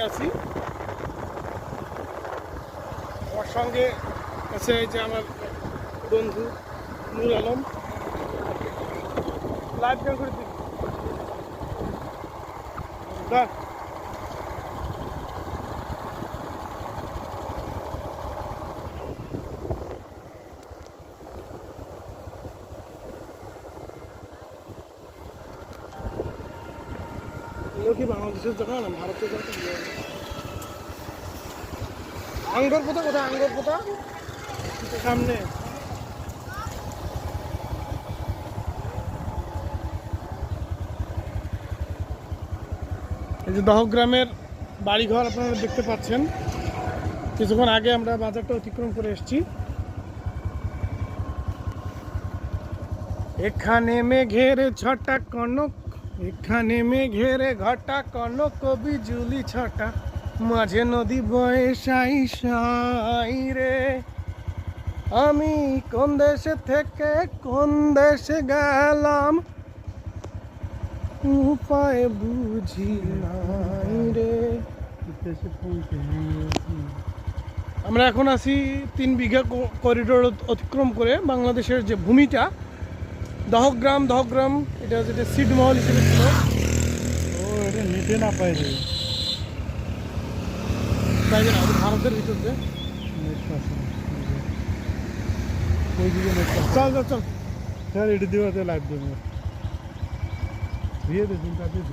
আছি। আমার সঙ্গে আছে এই যে আমার বন্ধু নূর আলম। লাইভ গান করে দিন। এগুলো কি বাংলাদেশের জায়গা না ভারতের জায়গা? আঙ্গর পোতা কোথায়? আঙ্গর পোতা সামনে। এই যে দহগ্রামের বাড়িঘর আপনারা দেখতে পাচ্ছেন। কিছুক্ষণ আগে আমরা বাজারটা অতিক্রম করে এসেছি। এখানে মেঘের ছটা কনক, এখানে মেঘের ঘটা কনক, বিজুলি ছটা, মাঝে নদী বয়ে সাই সাই রে। আমি কোন দেশে থেকে কোন দেশে গেলাম, উপায় বুঝি নাই রে। আমরা এখন আছি 3 বিঘা করিডোর অতিক্রম করে বাংলাদেশের যে ভূমিটা দহগ্রাম, এটা যেটা ছিটমহল হিসেবে ছিল। ও এটা নিতে না পাই রে, তাই না? ভারতের ভিতর দিয়ে ওইদিকে চল চল চল। স্যার এটি দেওয়াতে লাগবে দিয়ে দে চিন্তা দিয়ে